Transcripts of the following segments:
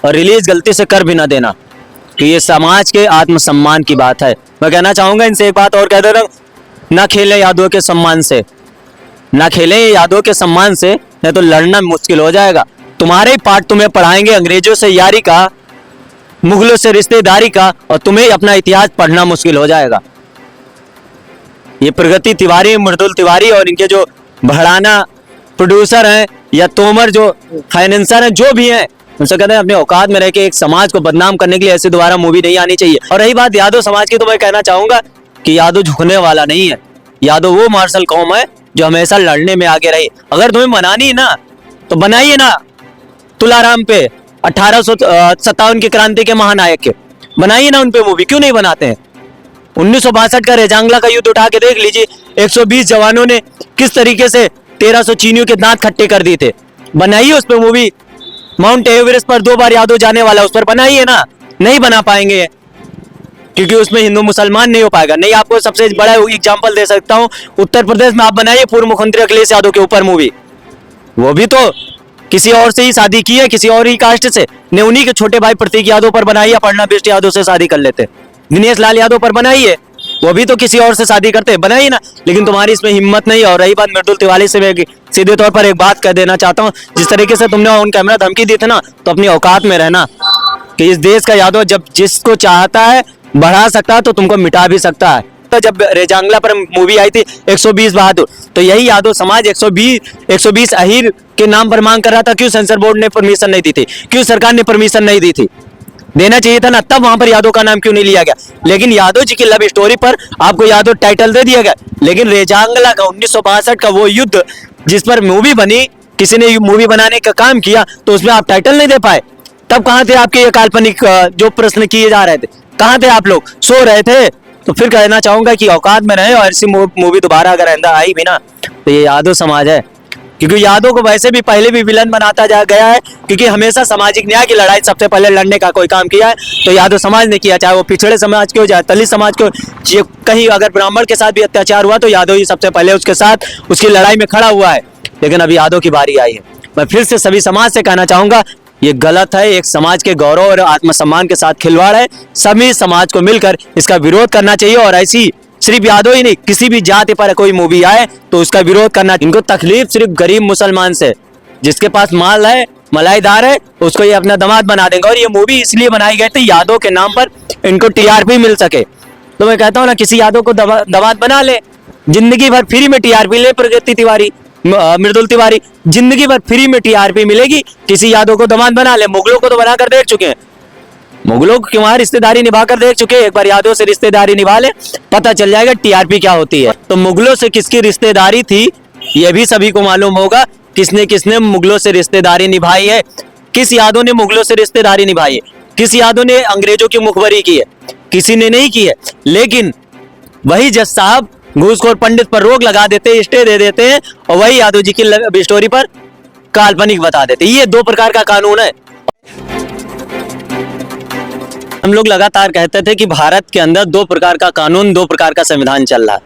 और रिलीज गलती से कर भी ना देना, कि ये समाज के आत्मसम्मान की बात है। मैं कहना चाहूंगा इनसे एक बात और कह देता हूं, ना खेलें यादों के सम्मान से, ना खेलें यादों के सम्मान से, नहीं तो लड़ना मुश्किल हो जाएगा। तुम्हारे ही पाठ तुम्हें पढ़ाएंगे अंग्रेजों से यारी का, मुगलों से रिश्तेदारी का, और तुम्हें अपना इतिहास पढ़ना मुश्किल हो जाएगा। ये प्रगति तिवारी, मृदुल तिवारी और इनके जो भड़ाना प्रोड्यूसर हैं या तोमर जो फाइनेंसर हैं, जो भी हैं, उनसे कहते हैं अपने औकात में रह के एक समाज को बदनाम करने के लिए ऐसे दोबारा मूवी नहीं आनी चाहिए। और रही बात यादव समाज की, तो मैं कहना चाहूंगा कि यादव झुकने वाला नहीं है। यादव वो मार्शल कौम है जो हमेशा लड़ने में आगे रही। अगर तुम्हें मनानी है ना तो बनाइए ना तुलाराम पे, 1857 की क्रांति के महानायक के, बनाइए ना उन पे मूवी, क्यों नहीं बनाते हैं? 1962 का रेजांगला का युद्ध उठा के देख लीजिए, 120 जवानों ने किस तरीके से 1300 चीनियों के दांत खट्टे कर दिए थे। बनाइए उस पर मूवी। माउंट एवरेस्ट पर 2 बार यादव जाने वाला, उस पर बनाइए ना। नहीं बना पाएंगे क्योंकि उसमें हिंदू मुसलमान नहीं हो पाएगा। नहीं, आपको सबसे बड़ा एग्जांपल दे सकता हूं, उत्तर प्रदेश में आप बनाइए पूर्व मुख्यमंत्री अखिलेश यादव के ऊपर मूवी। वो भी तो किसी और से ही शादी की है, किसी और ही कास्ट से ने। उन्हीं के छोटे भाई प्रतीक यादव पर बनाइए, अपर्णा बिष्ट यादव से शादी कर लेते। दिनेश लाल यादव पर बनाइए, वो भी तो किसी और से शादी करते, बनाइए ना। लेकिन तुम्हारी इसमें हिम्मत नहीं। और रही बात मृदुल तिवारी से, मैं सीधे तौर पर एक बात कह देना चाहता हूँ, जिस तरीके से तुमने ऑन कैमरा धमकी दी थी ना, तो अपनी औकात में रहना, कि इस देश का यादव जब जिसको चाहता है बढ़ा सकता है तो तुमको मिटा भी सकता है। तो जब रेजांगला पर मूवी आई थी 120 बहादुर, तो यही यादव समाज 120 अहीर के नाम पर मांग कर रहा था। क्यों सेंसर बोर्ड ने परमिशन नहीं दी थी? क्यों सरकार ने परमिशन नहीं दी थी? देना चाहिए था ना, तब वहां पर यादव का नाम क्यों नहीं लिया गया? लेकिन यादव जी की लव स्टोरी पर आपको यादव टाइटल दे दिया गया। लेकिन रेजांगला का 1962 का वो युद्ध जिस पर मूवी बनी, किसी ने मूवी बनाने का काम किया, तो उसमें आप टाइटल नहीं दे पाए। तब कहां थे आपके ये काल्पनिक जो प्रश्न किए जा रहे थे? कहां थे आप लोग? सो रहे थे? तो फिर कहना चाहूंगा कि औकात में रहे, और ऐसी मूवी दोबारा अगर आइंदा आई भी ना, तो ये यादव समाज है। क्योंकि यादव को वैसे भी पहले भी विलन बनाता जा गया है, क्योंकि हमेशा सामाजिक न्याय की लड़ाई सबसे पहले लड़ने का कोई काम किया है तो यादव समाज ने किया, चाहे वो पिछड़े समाज के हो, चाहे दलित समाज के हो। कहीं अगर ब्राह्मण के साथ भी अत्याचार हुआ तो यादव ही सबसे पहले उसके साथ उसकी लड़ाई में खड़ा हुआ है। लेकिन अभी यादव की बारी आई है। मैं फिर से सभी समाज से कहना चाहूंगा, ये गलत है, एक समाज के गौरव और आत्मसम्मान के साथ खिलवाड़ है। सभी समाज को मिलकर इसका विरोध करना चाहिए। और ऐसी सिर्फ यादव ही नहीं, किसी भी जाति पर कोई मूवी आए तो उसका विरोध करना। इनको तकलीफ सिर्फ गरीब मुसलमान से, जिसके पास माल है, मलाईदार है, उसको ये अपना दामाद बना देंगे। और ये मूवी इसलिए बनाई गई थी यादव के नाम पर, इनको टीआरपी मिल सके। तो मैं कहता हूँ ना, किसी यादव को दामाद बना ले, जिंदगी भर फ्री में टीआरपी ले। प्रगति तिवारी, मृदुल तिवारी, जिंदगी भर फ्री में टीआरपी मिलेगी। किसी यादव को दामाद बना ले। मुगलों को तो बनाकर देख चुके हैं, मुगलों की वहां रिश्तेदारी निभाकर देख चुके हैं। एक बार यादव से रिश्तेदारी निभा ले, पता चल जाएगा टीआरपी क्या होती है। तो मुगलों से किसकी रिश्तेदारी थी यह भी सभी को मालूम होगा। किसने किसने मुगलों से रिश्तेदारी निभाई है, किस यादव ने मुगलों से रिश्तेदारी निभाई है, किस यादव ने अंग्रेजों की मुखबरी की है, किसी ने नहीं की है। लेकिन वही जज साहब घूसखोर पंडित पर रोक लगा देते, स्टे दे देते हैं, और वही यादव जी की स्टोरी पर काल्पनिक बता देते। ये 2 प्रकार का कानून है। हम लोग लगातार कहते थे कि भारत के अंदर 2 प्रकार का कानून, 2 प्रकार का संविधान चल रहा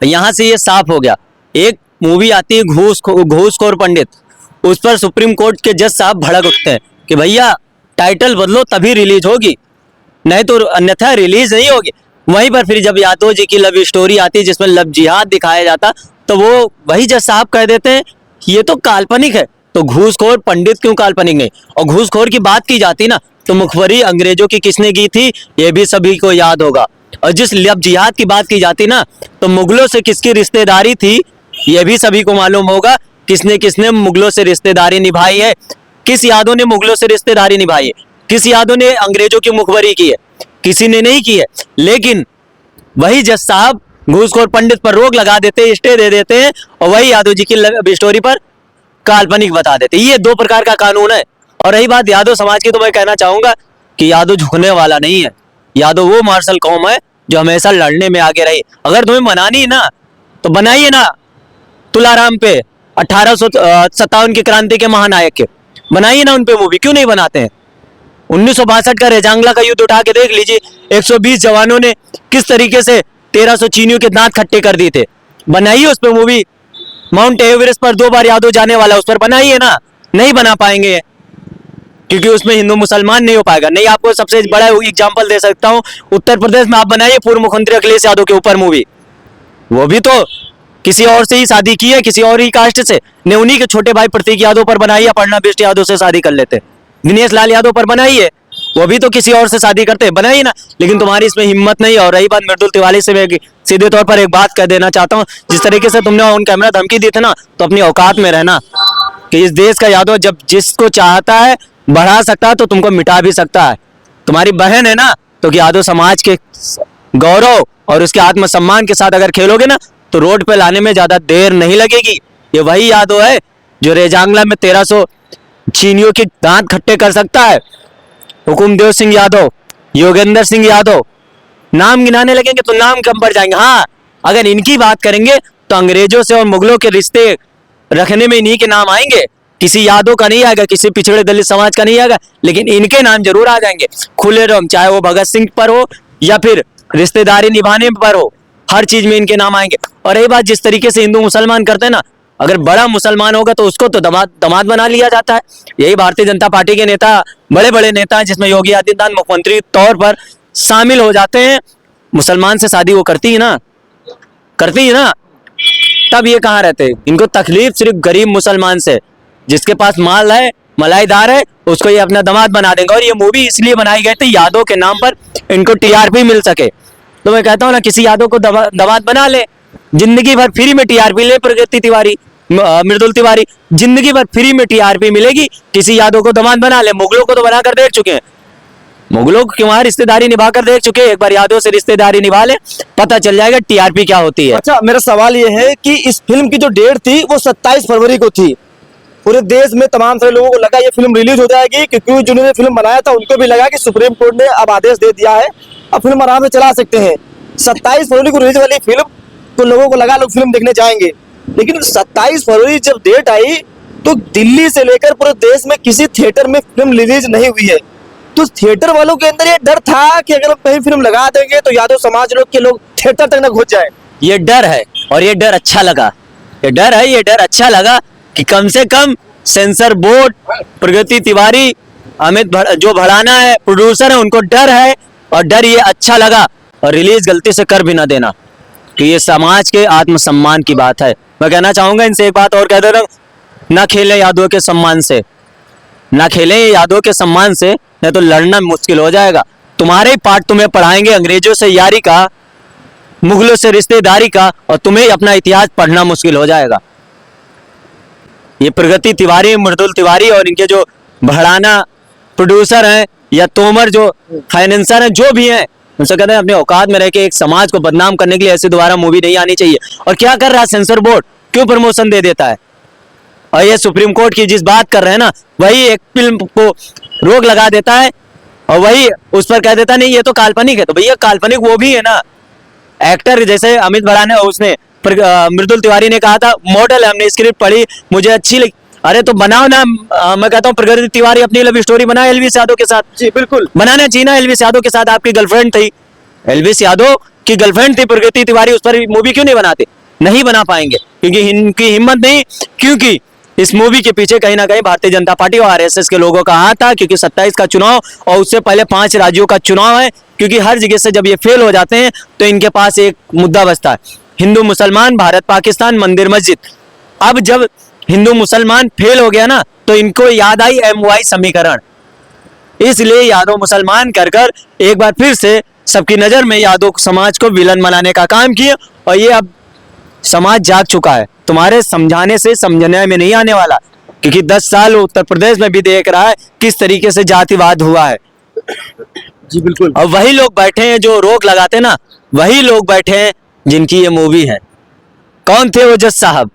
है। यहां से ये साफ हो गया। एक मूवी आती है घूसखोर पंडित, उस पर सुप्रीम कोर्ट के जज साहब भड़क उठते हैं कि भैया टाइटल बदलो तभी रिलीज होगी, नहीं तो अन्यथा रिलीज नहीं होगी। वहीं पर फिर जब यादव जी की लव स्टोरी आती है जिसमें लव जिहाद दिखाया जाता, तो वो वही जज साहब कह देते हैं ये तो काल्पनिक है। तो घूसखोर पंडित क्यों काल्पनिक नहीं? और घूसखोर की बात की जाती ना, तो मुखबरी अंग्रेजों की किसने की थी ये भी सभी को याद होगा। और जिस लव जिहाद की बात की जाती ना, तो मुगलों से किसकी रिश्तेदारी थी ये भी सभी को मालूम होगा। किसने किसने मुगलों से रिश्तेदारी निभाई है, किस यादव ने मुगलों से रिश्तेदारी निभाई है, किस यादव ने अंग्रेजों की मुखबरी की है, किसी ने नहीं की है। लेकिन वही जज साहब घूसखोर पंडित पर रोक लगा देते, स्टे दे देते हैं, और वही यादव जी की स्टोरी पर काल्पनिक बता देते। ये 2 प्रकार का कानून है। और रही बात यादव समाज की, तो मैं कहना चाहूंगा कि यादव झुकने वाला नहीं है। यादव वो मार्शल कौम है जो हमेशा लड़ने में आगे रही। अगर तुम्हें मनानी है ना तो बनाइए ना तुलाराम पे, 1857 की क्रांति के महानायक के, बनाइए ना उन पे मूवी, क्यों नहीं बनाते हैं? 1962 का रेजांगला का युद्ध उठा के देख लीजिए, 120 जवानों ने किस तरीके से 1300 चीनियों के दांत खट्टे कर दिए थे। बनाइए उस पर मूवी। माउंट एवरेस्ट पर 2 बार यादव जाने वाला, उस पर बनाइए ना। नहीं बना पाएंगे क्योंकि उसमें हिंदू मुसलमान नहीं हो पाएगा। नहीं, आपको सबसे बड़ा एग्जाम्पल दे सकता हूँ, उत्तर प्रदेश में आप बनाइए पूर्व मुख्यमंत्री अखिलेश यादव के ऊपर मूवी, वो भी तो किसी और से ही शादी की है, किसी और ही कास्ट से ने, उन्हीं के छोटे भाई प्रतीक यादव पर बनाई है, अपर्णा बिष्ट यादव से शादी कर लेते, दिनेश लाल यादव पर बनाई है, वो भी तो किसी और से शादी करते, बनाइए ना। लेकिन तुम्हारी इसमें हिम्मत नहीं। और रही बात मृदुल तिवारी से, मैं सीधे तौर पर एक बात कह देना चाहता हूँ, जिस तरीके से तुमने ऑन कैमरा धमकी दी थी ना, तो अपनी औकात में रहना कि इस देश का यादव जब जिसको चाहता है बढ़ा सकता है तो तुमको मिटा भी सकता है। तुम्हारी बहन है ना, तो यादव समाज के गौरव और उसके आत्मसम्मान के साथ अगर खेलोगे ना, तो रोड पे लाने में ज्यादा देर नहीं लगेगी। ये वही यादव है जो रेजांगला में 1300 चीनियों के दांत खट्टे कर सकता है। हुकुमदेव सिंह यादव, योगेंद्र सिंह यादव, नाम गिनाने लगेंगे तो नाम कम पड़ जाएंगे। हाँ, अगर इनकी बात करेंगे तो अंग्रेजों से और मुगलों के रिश्ते रखने में इन्हीं के नाम आएंगे, किसी यादव का नहीं आएगा, किसी पिछड़े दलित समाज का नहीं आएगा, लेकिन इनके नाम जरूर आ जाएंगे खुले रम, चाहे वो भगत सिंह पर हो या फिर रिश्तेदारी निभाने पर हो, हर चीज में इनके नाम आएंगे। और यही बात जिस तरीके से हिंदू मुसलमान करते हैं ना, अगर बड़ा मुसलमान होगा तो उसको तो दामाद बना लिया जाता है। यही भारतीय जनता पार्टी के नेता, बड़े बड़े नेता हैं, जिसमें योगी आदित्यनाथ मुख्यमंत्री तौर पर शामिल हो जाते हैं, मुसलमान से शादी वो करती है ना, तब ये कहाँ रहते हैं। इनको तकलीफ सिर्फ गरीब मुसलमान से, जिसके पास माल है, मलाईदार है, उसको ये अपना दामाद बना देंगे। और ये मूवी इसलिए बनाई गई थी यादव के नाम पर, इनको टीआरपी मिल सके। तो मैं कहता हूँ ना, किसी यादव को दामाद बना ले, जिंदगी भर फ्री में टीआरपी ले। प्रगति तिवारी, मृदुल तिवारी, जिंदगी भर फ्री में टीआरपी मिलेगी। किसी यादव को दामाद बना ले। मुगलों को तो बनाकर देख चुके हैं, मुगलों की वहां रिश्तेदारी निभाकर देख चुके हैं, एक बार यादव से रिश्तेदारी निभा ले, पता चल जाएगा टीआरपी क्या होती है। अच्छा, मेरा सवाल ये है कि इस फिल्म की जो डेट थी वो 27 फरवरी को थी। पूरे देश में तमाम सारे लोगों को लगा ये फिल्म रिलीज हो जाएगी, क्योंकि जिन्होंने फिल्म बनाया था उनको भी लगा कि सुप्रीम कोर्ट ने अब आदेश दे दिया है, अब फिल्म आराम से चला सकते हैं। 27 फरवरी को रिलीज वाली फिल्म, तो लोगों को लगा लोग फिल्म देखने जाएंगे। लेकिन 27 फरवरी जब डेट आई तो दिल्ली से लेकर पूरे देश में किसी थिएटर में फिल्म रिलीज नहीं हुई है। तो थिएटर वालों के अंदर ये डर था कि अगर हम कहीं फिल्म लगा देंगे तो यादव समाज लोग के लोग थिएटर तक न घुस जाए। ये डर है, और ये डर अच्छा लगा। ये डर अच्छा लगा कि कम से कम सेंसर बोर्ड, प्रगति तिवारी, अमित जो भड़ाना है प्रोड्यूसर है, उनको डर है, और डर ये अच्छा लगा। और रिलीज गलती से कर भी ना देना, कि ये समाज के आत्मसम्मान की बात है। मैं कहना चाहूंगा इनसे एक बात और कह दे रहा हूँ, ना खेलें यादव के सम्मान से, ना खेलें यादव के सम्मान से, नहीं तो लड़ना मुश्किल हो जाएगा। तुम्हारे ही पाठ तुम्हें पढ़ाएंगे अंग्रेजों से यारी का, मुगलों से रिश्तेदारी का, और तुम्हें अपना इतिहास पढ़ना मुश्किल हो जाएगा। ये प्रगति तिवारी, मृदुल तिवारी और इनके जो भड़ाना प्रोड्यूसर हैं, या तोमर जो फाइनेंसर हैं, जो भी हैं, उनसे कहते हैं अपने औकात में रह के एक समाज को बदनाम करने के लिए ऐसे दोबारा मूवी नहीं आनी चाहिए। और क्या कर रहा है सेंसर बोर्ड, क्यों प्रमोशन दे देता है। और ये सुप्रीम कोर्ट की जिस बात कर रहे हैं ना, वही एक फिल्म को रोक लगा देता है, और वही उस पर कह देता नहीं ये तो काल्पनिक है। तो भैया काल्पनिक वो भी है ना, एक्टर जैसे अमित भड़ाना, उसने मृदुल तिवारी ने कहा था मॉडल है, हमने स्क्रिप्ट पढ़ी, मुझे अच्छी लगी। अरे तो बनाओ ना। मैं कहता हूँ प्रगति तिवारी अपनी लव स्टोरी बनाए एलवीस यादव के साथ। जी बिल्कुल, बनाना चाहिए ना। एलवीस यादव के साथ आपकी गर्लफ्रेंड थी, एलवीस यादव की गर्लफ्रेंड थी प्रगति तिवारी, उस पर मूवी क्यों नहीं बनाते। नहीं बना पाएंगे क्योंकि इनकी हिम्मत नहीं, क्योंकि इस मूवी के पीछे कहीं ना कहीं भारतीय जनता पार्टी और आरएसएस के लोगों का हाथ था। क्योंकि 27 का चुनाव और उससे पहले 5 राज्यों का चुनाव है। क्योंकि हर जगह से जब ये फेल हो जाते हैं तो इनके पास एक मुद्दा बचता है, हिंदू मुसलमान, भारत पाकिस्तान, मंदिर मस्जिद। अब जब हिंदू मुसलमान फेल हो गया ना, तो इनको याद आई MY समीकरण, इसलिए यादव मुसलमान कर कर एक बार फिर से सबकी नजर में यादव समाज को विलन बनाने का काम किया। और ये अब समाज जाग चुका है, तुम्हारे समझाने से समझने में नहीं आने वाला। क्योंकि 10 साल उत्तर प्रदेश में भी देख रहा है किस तरीके से जातिवाद हुआ है। जी बिल्कुल। और वही लोग बैठे हैं जो रोक लगाते ना, वही लोग बैठे हैं जिनकी ये मूवी है। कौन थे वो जज साहब,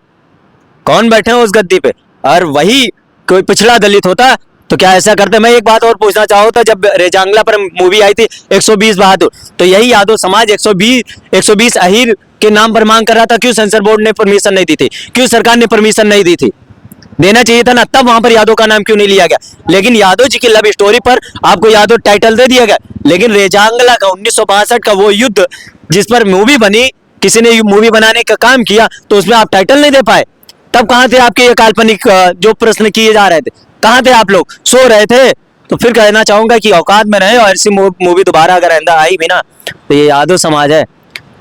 कौन बैठे हैं उस गद्दी पे। और वही कोई पिछड़ा दलित होता तो क्या ऐसा करते। मैं एक बात और पूछना चाहता, जब रेजांगला पर मूवी आई थी 120 बहादुर, तो यही यादव समाज 120 अहीर के नाम पर मांग कर रहा था। क्यों सेंसर बोर्ड ने परमिशन नहीं दी थी, क्यों सरकार ने परमिशन नहीं दी थी। देना चाहिए था ना, तब वहां पर यादव का नाम क्यों नहीं लिया गया। लेकिन यादव जी की लव स्टोरी पर आपको यादव टाइटल दे दिया गया। लेकिन रेजांगला का 1962 का वो युद्ध जिस पर मूवी बनी, किसी ने मूवी बनाने का काम किया, तो उसमें आप टाइटल नहीं दे पाए। तब कहां थे आपके ये काल्पनिक जो प्रश्न किए जा रहे थे, कहां थे आप लोग, सो रहे थे। तो फिर कहना चाहूंगा कि औकात में रहे, और ऐसी मूवी दोबारा अगर आइंदा आई भी ना तो ये यादव समाज है,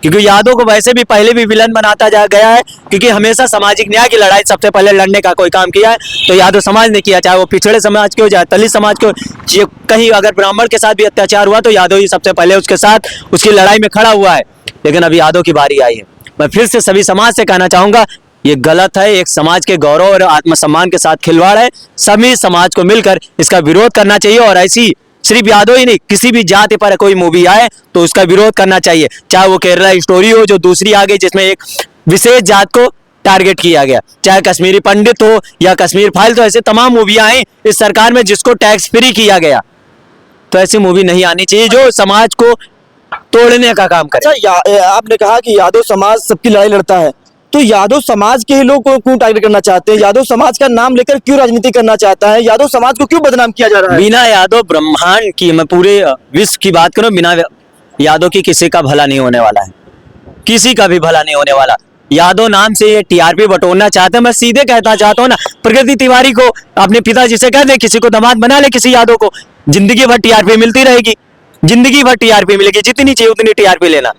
क्योंकि यादव को वैसे भी पहले भी विलन बनाता जा गया है, क्योंकि हमेशा सामाजिक न्याय की लड़ाई सबसे पहले लड़ने का कोई काम किया है तो यादव समाज ने किया, चाहे वो पिछड़े समाज के हो, चाहे दलित समाज के हो, कहीं अगर ब्राह्मण के साथ भी अत्याचार हुआ तो यादव ही सबसे पहले उसके साथ उसकी लड़ाई में खड़ा हुआ है। लेकिन अभी यादव की बारी आई है। मैं फिर से सभी समाज से कहना चाहूंगा ये गलत है, एक समाज के गौरव और आत्मसम्मान के साथ खिलवाड़ है। सभी समाज को मिलकर इसका विरोध करना चाहिए, और ऐसी सिर्फ यादव ही नहीं, किसी भी जाति पर कोई मूवी आए तो उसका विरोध करना चाहिए, चाहे वो केरला स्टोरी हो जो दूसरी आ गई जिसमें एक विशेष जात को टारगेट किया गया, चाहे कश्मीरी पंडित हो या कश्मीर फाइल, तो ऐसे तमाम मूवियां आई इस सरकार में जिसको टैक्स फ्री किया गया। तो ऐसी मूवी नहीं आनी चाहिए जो समाज को तोड़ने का काम करे। अच्छा, आपने कहा कि यादव समाज सबकी लड़ाई लड़ता है, तो यादव समाज के ही लोग को क्यों टारगेट करना चाहते हैं? यादव समाज का नाम लेकर क्यों राजनीति करना चाहता है? यादव समाज को क्यों बदनाम किया जा रहा है? बिना यादव ब्रह्मांड की, मैं पूरे विश्व की बात करूं, बिना यादव की किसी का भला नहीं होने वाला है, किसी का भी भला नहीं होने वाला। यादव नाम से ये टीआरपी बटोरना चाहते हैं। मैं सीधे कहना चाहता हूँ ना, प्रकृति तिवारी को अपने पिताजी से कह दे किसी को दामाद बना ले, किसी यादव को, जिंदगी भर टीआरपी मिलती रहेगी, जिंदगी भर टीआरपी मिलेगी, जितनी चाहिए उतनी टीआरपी लेना।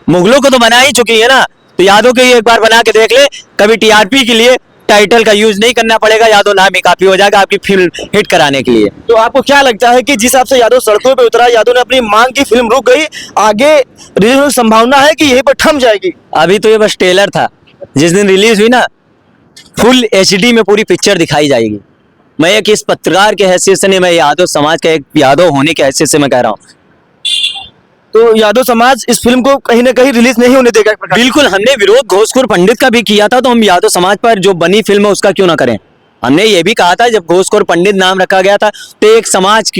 मुगलों को तो बना ही चुकी है ना, तो यादव के एक बार बना के देख ले, कभी टीआरपी के लिए टाइटल का यूज नहीं करना पड़ेगा, यादव नाम ही काफी हो जाएगा आपकी फिल्म हिट कराने के लिए। तो आपको क्या लगता है कि जिस हिसाब से यादव सड़कों पे उतरा, यादव ने अपनी मांग की, फिल्म रुक गई, आगे रिलीज होने की संभावना है कि यहीं पर थम जाएगी? अभी तो ये बस ट्रेलर था, जिस दिन रिलीज हुई ना फुल एचडी में पूरी पिक्चर दिखाई जाएगी। मैं एक इस पत्रकार के हैसियत से नहीं, मैं यादव समाज का एक यादव होने के हैसियत से मैं कह रहा हूँ। तो यादव समाज इस फिल्म को कहीं ना कहीं रिलीज नहीं होने देगा? बिल्कुल, हमने विरोध घोषखोर पंडित का भी किया था, तो हम यादव समाज पर जो बनी फिल्म है उसका क्यों ना करें। हमने ये भी कहा था जब घोषखोर पंडित नाम रखा गया था तो एक समाज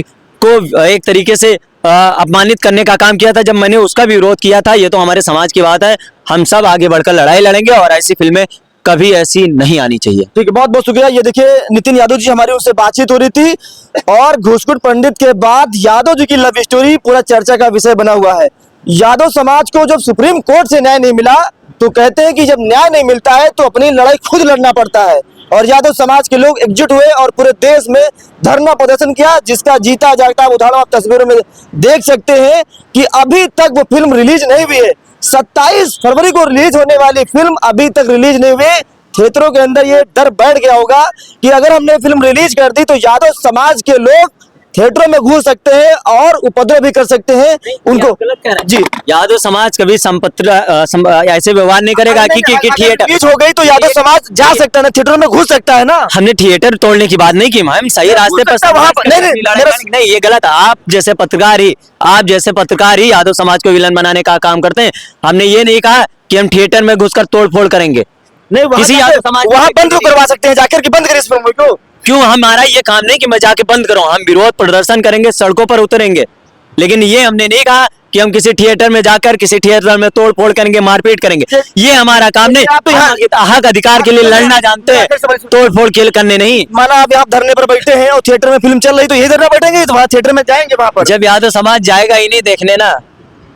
को एक तरीके से अपमानित करने का काम किया था, जब मैंने उसका भी विरोध किया था। ये तो हमारे समाज की बात है, हम सब आगे बढ़कर लड़ाई लड़ेंगे और ऐसी फिल्में कभी ऐसी नहीं आनी चाहिए। ठीक है, बहुत बहुत शुक्रिया। ये देखिए नितिन यादव जी, हमारी उनसे बातचीत हो रही थी, और घोषखोर पंडित के बाद यादव जी की लव स्टोरी पूरा चर्चा का विषय बना हुआ है। यादव समाज को जब सुप्रीम कोर्ट से न्याय नहीं मिला तो कहते हैं कि जब न्याय नहीं मिलता है तो अपनी लड़ाई खुद लड़ना पड़ता है, और यादव समाज के लोग एकजुट हुए और पूरे देश में धरना प्रदर्शन किया, जिसका जीता जागता उदाहरण आप तस्वीरों में देख सकते हैं कि अभी तक वो फिल्म रिलीज नहीं हुई है। 27 फरवरी को रिलीज होने वाली फिल्म अभी तक रिलीज नहीं हुई। थिएटरों के अंदर ये डर बैठ गया होगा कि अगर हमने फिल्म रिलीज कर दी तो यादव समाज के लोग थिएटरों में घुस सकते हैं और उपद्रव भी कर सकते हैं उनको। जी, यादव समाज कभी ऐसे व्यवहार नहीं करेगा कि थिएटर रिलीज हो गई तो यादव समाज जा सकता है ना, थिएटर में घुस सकता है ना। हमने थिएटर तोड़ने की बात नहीं की, हम सही रास्ते पर वहाँ पर नहीं, ये गलत। आप जैसे पत्रकार ही यादव समाज को विलन बनाने का काम करते हैं। हमने ये नहीं कहा कि हम थिएटर में घुसकर तोड़फोड़ करेंगे, नहीं, किसी यादव समाज वहाँ बंद करवा सकते हैं, जाकर के बंद करें इस फिल्म को। क्यों, हमारा ये काम नहीं कि मैं जाके बंद करूं, हम विरोध प्रदर्शन करेंगे, सड़कों पर उतरेंगे, लेकिन ये हमने नहीं कहा कि हम किसी थिएटर में जाकर किसी थिएटर में तोड़ फोड़ करेंगे, मारपीट करेंगे, ये हमारा काम नहीं। आप तो यहाँ हक अधिकार के लिए लड़ना जानते हैं, तोड़ फोड़ खेल करने नहीं। माना आप यहाँ धरने पर बैठे हैं और थिएटर में फिल्म चल रही तो ये धरना बैठेंगे, तो वहाँ थिएटर में जाएंगे। वहाँ पर जब यादव समाज जाएगा ही नहीं देखने ना,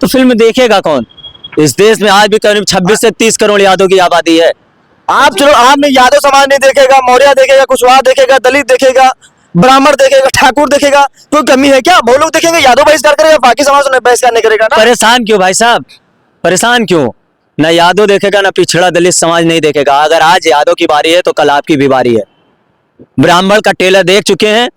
तो फिल्म देखेगा कौन? इस देश में आज भी करीब 26 से 30 करोड़ यादव की आबादी है। आप चलो, आपने यादव समाज नहीं देखेगा, मौर्य देखेगा, कुशवाहा देखेगा, दलित देखेगा, ब्राह्मण देखेगा, ठाकुर देखेगा, कोई कमी है क्या? वो लोग देखेंगे, यादव बहिष्कार करेगा, बाकी समाज बहिष्कार नहीं करेगा ना। परेशान क्यों भाई साहब, परेशान क्यों? ना यादव देखेगा ना पिछड़ा दलित समाज नहीं देखेगा। अगर आज यादव की बारी है तो कल आपकी भी बारी है। ब्राह्मण का टेलर देख चुके हैं,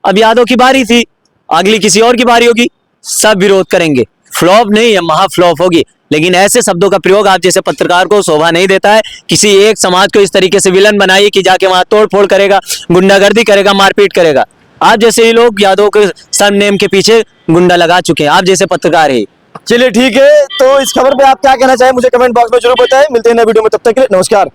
अब यादव की बारी थी, अगली किसी और की बारी होगी, सब विरोध करेंगे। फ्लॉप नहीं है, महा फ्लॉप होगी। लेकिन ऐसे शब्दों का प्रयोग आप जैसे पत्रकार को शोभा नहीं देता है। किसी एक समाज को इस तरीके से विलन बनाइए कि जाके वहां तोड़ फोड़ करेगा, गुंडागर्दी करेगा, मारपीट करेगा। आप जैसे ही लोग यादव के सरनेम के पीछे गुंडा लगा चुके हैं, आप जैसे पत्रकार ही। चलिए ठीक है, तो इस खबर पे आप क्या कहना चाहें मुझे कमेंट बॉक्स में जरूर बताएं। मिलते हैं नए वीडियो में, तब तक के लिए नमस्कार।